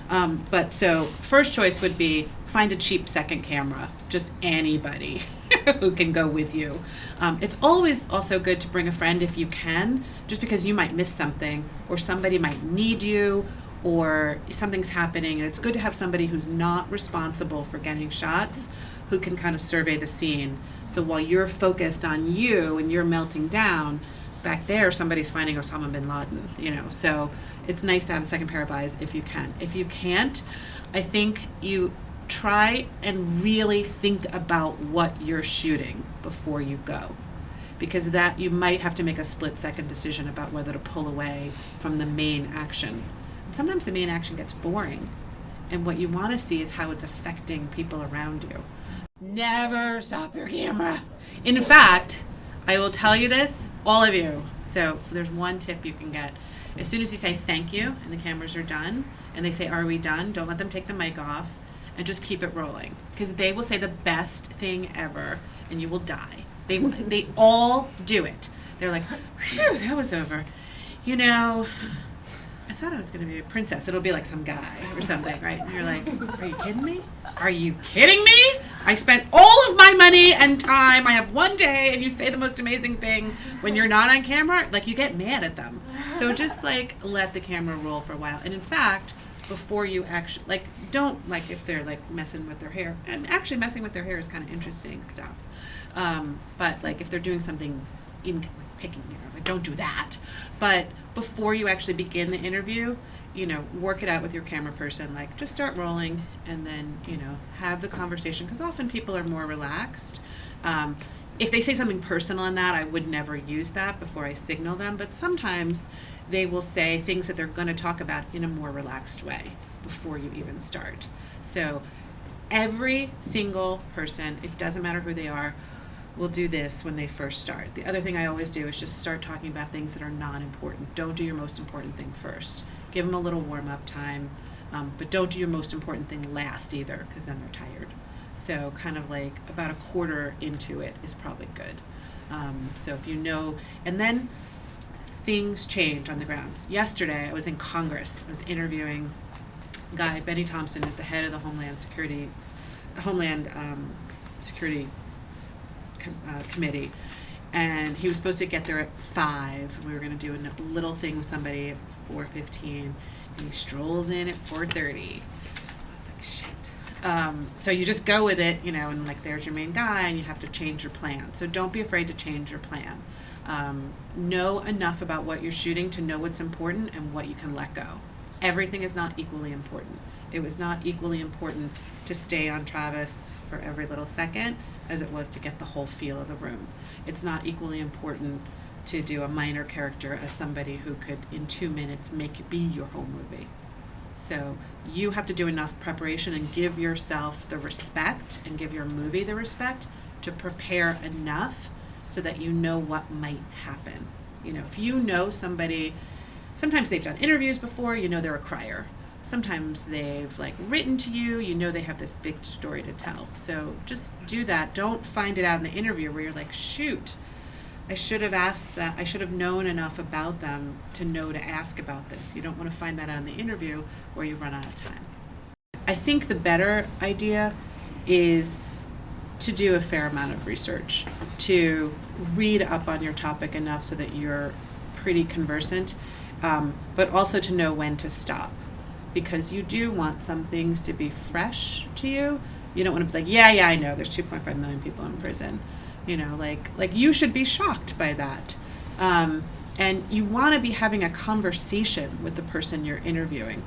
But so first choice would be find a cheap second camera, just anybody who can go with you. It's always also good to bring a friend if you can, just because you might miss something or somebody might need you or something's happening, and it's good to have somebody who's not responsible for getting shots who can kind of survey the scene. So while you're focused on you and you're melting down, back there somebody's finding Osama bin Laden, So it's nice to have a second pair of eyes if you can. If you can't, I think you try and really think about what you're shooting before you go. Because that you might have to make a split second decision about whether to pull away from the main action. And sometimes the main action gets boring. And what you want to see is how it's affecting people around you. Never stop your camera. In fact, I will tell you this, all of you. So there's one tip you can get. As soon as you say thank you and the cameras are done, and they say, are we done? Don't let them take the mic off, and just keep it rolling. Because they will say the best thing ever, and you will die. They all do it. They're like, phew, that was over. I thought I was going to be a princess. It'll be like some guy or something, right? And you're like, are you kidding me? Are you kidding me? I spent all of my money and time. I have one day, and you say the most amazing thing when you're not on camera. Like, you get mad at them. So just, let the camera roll for a while. And in fact, before you actually, don't, if they're, messing with their hair. And actually, messing with their hair is kind of interesting stuff. But, if they're doing something, even picking hair, don't do that. But before you actually begin the interview, work it out with your camera person. Just start rolling and then, have the conversation. Because often people are more relaxed. If they say something personal in that, I would never use that before I signal them. But sometimes they will say things that they're going to talk about in a more relaxed way before you even start. So every single person, it doesn't matter who they are, will do this when they first start. The other thing I always do is just start talking about things that are not important. Don't do your most important thing first. Give them a little warm-up time, but don't do your most important thing last either, because then they're tired. So kind of about a quarter into it is probably good. So if and then things change on the ground. Yesterday I was in Congress. I was interviewing a guy, Benny Thompson, who's the head of the Homeland Security Committee, and he was supposed to get there at 5. We were going to do a little thing with somebody at 4:15, and he strolls in at 4:30. I was like, shit. So you just go with it, and there's your main guy, and you have to change your plan. So don't be afraid to change your plan. Know enough about what you're shooting to know what's important and what you can let go. Everything is not equally important. It was not equally important to stay on Travis for every little second as it was to get the whole feel of the room. It's not equally important to do a minor character as somebody who could, in 2 minutes, be your whole movie. So you have to do enough preparation and give yourself the respect and give your movie the respect to prepare enough so that you know what might happen. If you know somebody, sometimes they've done interviews before, they're a crier. Sometimes they've written to you, they have this big story to tell. So just do that. Don't find it out in the interview where you're like, shoot, I should have asked that. I should have known enough about them to know to ask about this. You don't want to find that out in the interview where you run out of time. I think the better idea is to do a fair amount of research, to read up on your topic enough so that you're pretty conversant, but also to know when to stop. Because you do want some things to be fresh to you. You don't want to be like, yeah, I know, there's 2.5 million people in prison. You should be shocked by that. And you want to be having a conversation with the person you're interviewing.